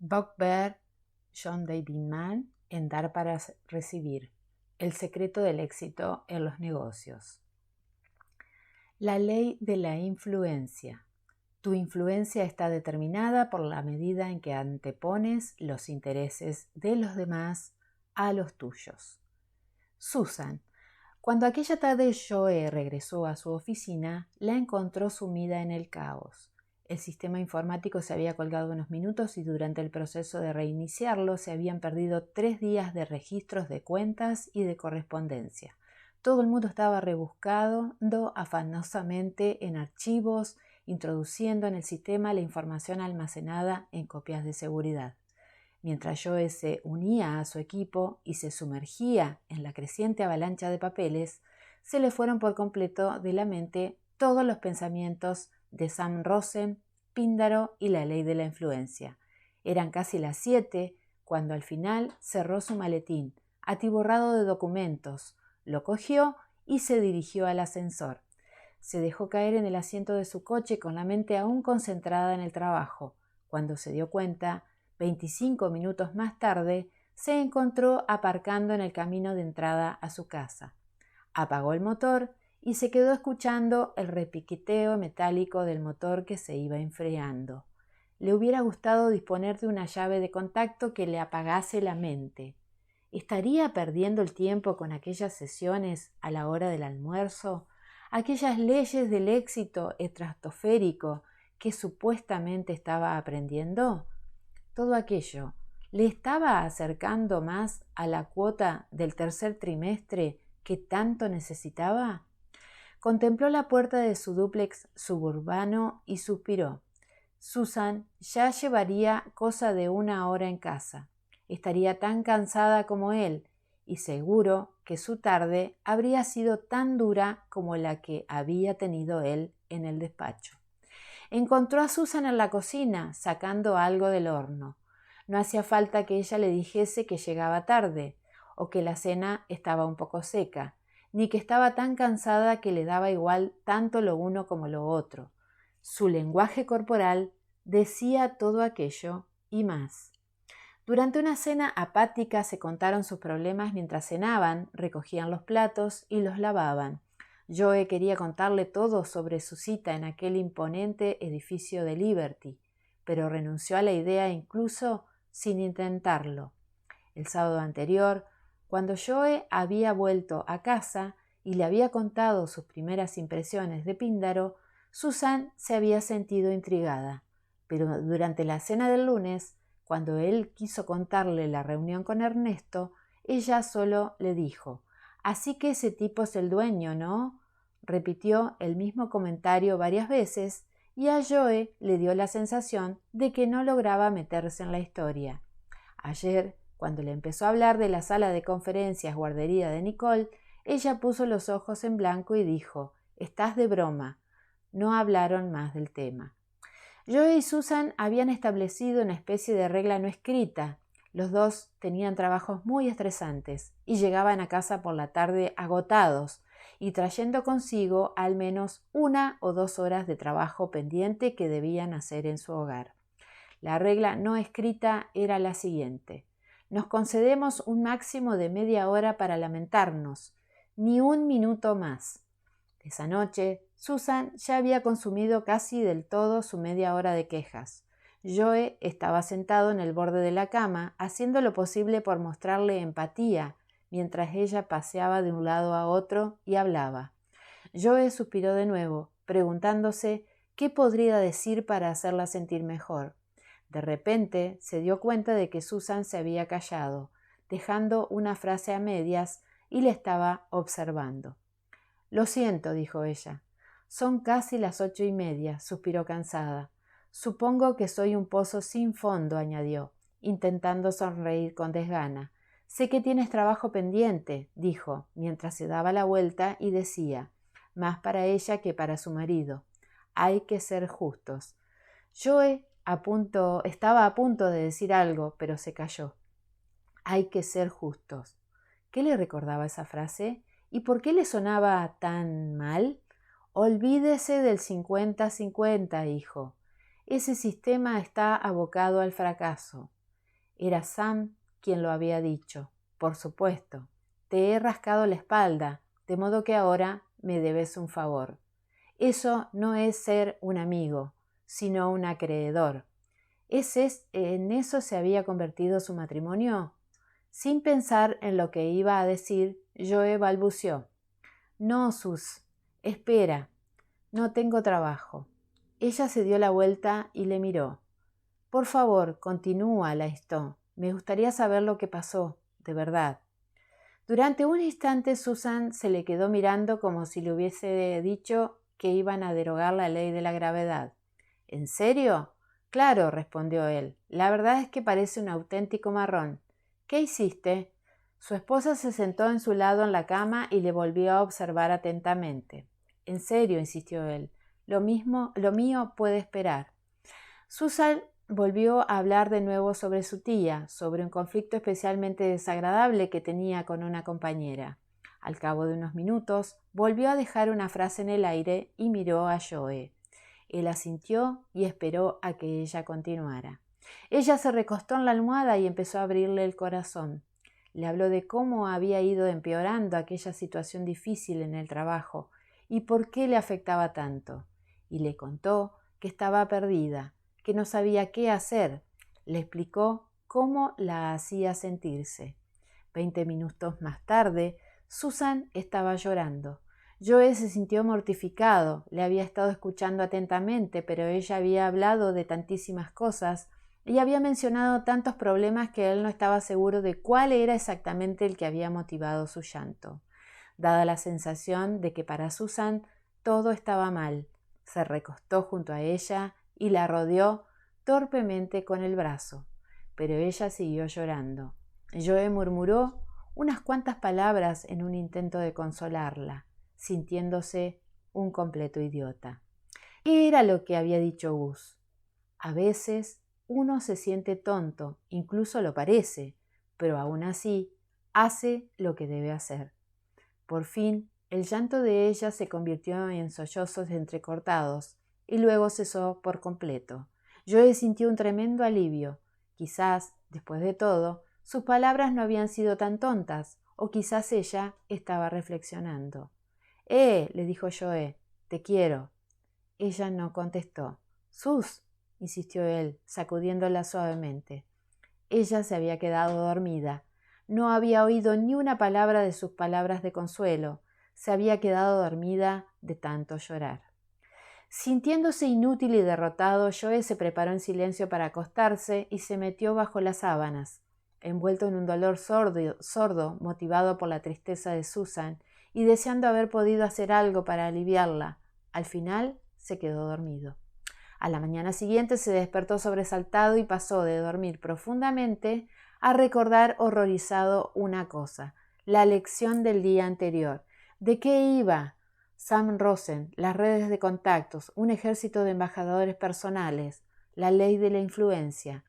Buck Bear, John David Mann, en Dar para recibir. El secreto del éxito en los negocios. La ley de la influencia. Tu influencia está determinada por la medida en que antepones los intereses de los demás a los tuyos. Susan. Cuando aquella tarde Joe regresó a su oficina, la encontró sumida en el caos. El sistema informático se había colgado unos minutos y durante el proceso de reiniciarlo se habían perdido 3 días de registros de cuentas y de correspondencia. Todo el mundo estaba rebuscando afanosamente en archivos, introduciendo en el sistema la información almacenada en copias de seguridad. Mientras Joe se unía a su equipo y se sumergía en la creciente avalancha de papeles, se le fueron por completo de la mente todos los pensamientos de Sam Rosen, Píndaro y la ley de la influencia. Eran casi las 7 cuando al final cerró su maletín, atiborrado de documentos, lo cogió y se dirigió al ascensor. Se dejó caer en el asiento de su coche con la mente aún concentrada en el trabajo. Cuando se dio cuenta, 25 minutos más tarde, se encontró aparcando en el camino de entrada a su casa. Apagó el motor y se quedó escuchando el repiqueteo metálico del motor que se iba enfriando. Le hubiera gustado disponer de una llave de contacto que le apagase la mente. ¿Estaría perdiendo el tiempo con aquellas sesiones a la hora del almuerzo? Aquellas leyes del éxito estratosférico que supuestamente estaba aprendiendo. Todo aquello le estaba acercando más a la cuota del tercer trimestre que tanto necesitaba. Contempló la puerta de su dúplex suburbano y suspiró. Susan ya llevaría cosa de 1 hora en casa. Estaría tan cansada como él y seguro que su tarde habría sido tan dura como la que había tenido él en el despacho. Encontró a Susan en la cocina, sacando algo del horno. No hacía falta que ella le dijese que llegaba tarde, o que la cena estaba un poco seca, ni que estaba tan cansada que le daba igual tanto lo uno como lo otro. Su lenguaje corporal decía todo aquello y más. Durante una cena apática se contaron sus problemas mientras cenaban, recogían los platos y los lavaban. Joe quería contarle todo sobre su cita en aquel imponente edificio de Liberty, pero renunció a la idea incluso sin intentarlo. El sábado anterior, cuando Joe había vuelto a casa y le había contado sus primeras impresiones de Píndaro, Susan se había sentido intrigada, pero durante la cena del lunes, cuando él quiso contarle la reunión con Ernesto, ella solo le dijo: «Así que ese tipo es el dueño, ¿no?». Repitió el mismo comentario varias veces y a Joe le dio la sensación de que no lograba meterse en la historia. Ayer, cuando le empezó a hablar de la sala de conferencias guardería de Nicole, ella puso los ojos en blanco y dijo: «Estás de broma». No hablaron más del tema. Joe y Susan habían establecido una especie de regla no escrita. Los dos tenían trabajos muy estresantes y llegaban a casa por la tarde agotados y trayendo consigo al menos 1 o 2 horas de trabajo pendiente que debían hacer en su hogar. La regla no escrita era la siguiente: nos concedemos un máximo de media hora para lamentarnos, ni 1 minuto más. Esa noche, Susan ya había consumido casi del todo su media hora de quejas. Joe estaba sentado en el borde de la cama, haciendo lo posible por mostrarle empatía, mientras ella paseaba de un lado a otro y hablaba. Joe suspiró de nuevo, preguntándose qué podría decir para hacerla sentir mejor. De repente se dio cuenta de que Susan se había callado, dejando una frase a medias, y le estaba observando. «Lo siento», dijo ella. «Son casi las 8:30», suspiró cansada. «Supongo que soy un pozo sin fondo», añadió, intentando sonreír con desgana. «Sé que tienes trabajo pendiente», dijo, mientras se daba la vuelta y decía, más para ella que para su marido: «Hay que ser justos». Joe estaba a punto de decir algo, pero se calló. «Hay que ser justos». ¿Qué le recordaba esa frase? ¿Y por qué le sonaba tan mal? «Olvídese del 50-50, hijo». Ese sistema está abocado al fracaso. Era Sam quien lo había dicho. Por supuesto. Te he rascado la espalda, de modo que ahora me debes un favor. Eso no es ser un amigo, sino un acreedor. ¿En eso se había convertido su matrimonio? Sin pensar en lo que iba a decir, Joe balbuceó. No, Sus. Espera. No tengo trabajo. Ella se dio la vuelta y le miró. Por favor, continúa, la instó. Me gustaría saber lo que pasó, de verdad. Durante un instante Susan se le quedó mirando como si le hubiese dicho que iban a derogar la ley de la gravedad. ¿En serio? Claro, respondió él. La verdad es que parece un auténtico marrón. ¿Qué hiciste? Su esposa se sentó en su lado en la cama y le volvió a observar atentamente. En serio, insistió él. Lo mío puede esperar. Susan volvió a hablar de nuevo sobre su tía, sobre un conflicto especialmente desagradable que tenía con una compañera. Al cabo de unos minutos, volvió a dejar una frase en el aire y miró a Joe. Él asintió y esperó a que ella continuara. Ella se recostó en la almohada y empezó a abrirle el corazón. Le habló de cómo había ido empeorando aquella situación difícil en el trabajo y por qué le afectaba tanto. Y le contó que estaba perdida, que no sabía qué hacer. Le explicó cómo la hacía sentirse. 20 minutos más tarde, Susan estaba llorando. Joe se sintió mortificado. Le había estado escuchando atentamente, pero ella había hablado de tantísimas cosas y había mencionado tantos problemas que él no estaba seguro de cuál era exactamente el que había motivado su llanto. Dada la sensación de que para Susan todo estaba mal, se recostó junto a ella y la rodeó torpemente con el brazo. Pero ella siguió llorando. Joe murmuró unas cuantas palabras en un intento de consolarla, sintiéndose un completo idiota. ¿Qué era lo que había dicho Gus? A veces uno se siente tonto, incluso lo parece, pero aún así hace lo que debe hacer. Por fin, el llanto de ella se convirtió en sollozos entrecortados y luego cesó por completo. Joe sintió un tremendo alivio. Quizás, después de todo, sus palabras no habían sido tan tontas, o quizás ella estaba reflexionando. Le dijo Joe, te quiero. Ella no contestó. Sus, insistió él, sacudiéndola suavemente. Ella se había quedado dormida. No había oído ni una palabra de sus palabras de consuelo. Se había quedado dormida de tanto llorar. Sintiéndose inútil y derrotado, Joe se preparó en silencio para acostarse y se metió bajo las sábanas. Envuelto en un dolor sordo, motivado por la tristeza de Susan, y deseando haber podido hacer algo para aliviarla, al final se quedó dormido. A la mañana siguiente se despertó sobresaltado y pasó de dormir profundamente a recordar horrorizado una cosa, la lección del día anterior. ¿De qué iba? Sam Rosen, las redes de contactos, un ejército de embajadores personales, la ley de la influencia.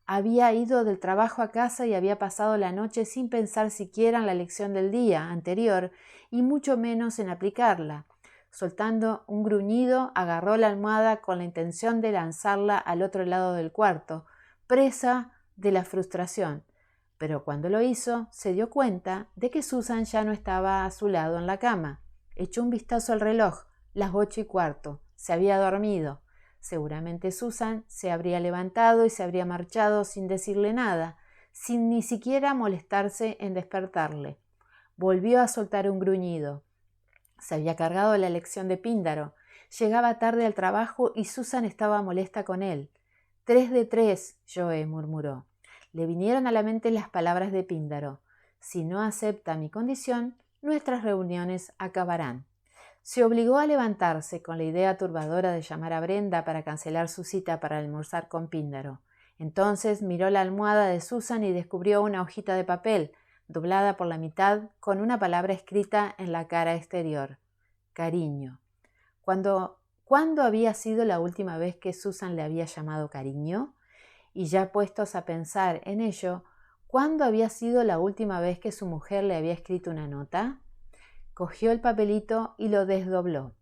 Había ido del trabajo a casa y había pasado la noche sin pensar siquiera en la lección del día anterior y mucho menos en aplicarla. Soltando un gruñido, agarró la almohada con la intención de lanzarla al otro lado del cuarto, presa de la frustración. Pero cuando lo hizo, se dio cuenta de que Susan ya no estaba a su lado en la cama. Echó un vistazo al reloj, las 8:15. Se había dormido. Seguramente Susan se habría levantado y se habría marchado sin decirle nada, sin ni siquiera molestarse en despertarle. Volvió a soltar un gruñido. Se había cargado la lección de Píndaro. Llegaba tarde al trabajo y Susan estaba molesta con él. 3 de 3, Joe murmuró. Le vinieron a la mente las palabras de Píndaro. Si no acepta mi condición, nuestras reuniones acabarán. Se obligó a levantarse con la idea turbadora de llamar a Brenda para cancelar su cita para almorzar con Píndaro. Entonces miró la almohada de Susan y descubrió una hojita de papel, doblada por la mitad, con una palabra escrita en la cara exterior. Cariño. ¿Cuándo había sido la última vez que Susan le había llamado cariño? Y ya puestos a pensar en ello, ¿cuándo había sido la última vez que su mujer le había escrito una nota? Cogió el papelito y lo desdobló.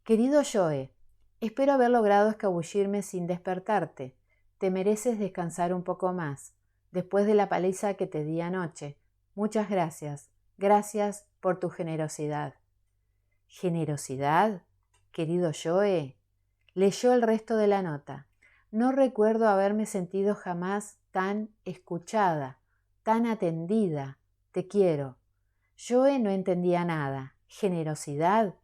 Querido Joe, Espero haber logrado escabullirme sin despertarte. Te mereces descansar un poco más, después de la paliza que te di anoche. Muchas gracias. Gracias por tu generosidad. ¿Generosidad? Querido Joe. Leyó el resto de la nota. No recuerdo haberme sentido jamás tan escuchada, tan atendida. Te quiero. Joe no entendía nada. ¿Generosidad?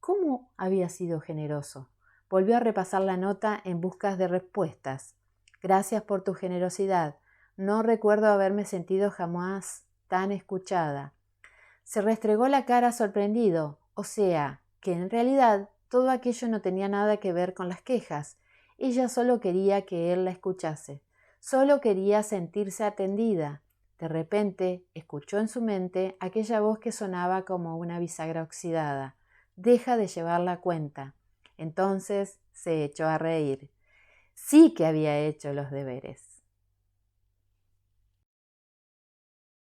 ¿Cómo había sido generoso? Volvió a repasar la nota en busca de respuestas. Gracias por tu generosidad. No recuerdo haberme sentido jamás tan escuchada. Se restregó la cara sorprendido, o sea, que en realidad todo aquello no tenía nada que ver con las quejas. Ella solo quería que él la escuchase. Solo quería sentirse atendida. De repente, escuchó en su mente aquella voz que sonaba como una bisagra oxidada. Deja de llevar la cuenta. Entonces se echó a reír. Sí que había hecho los deberes.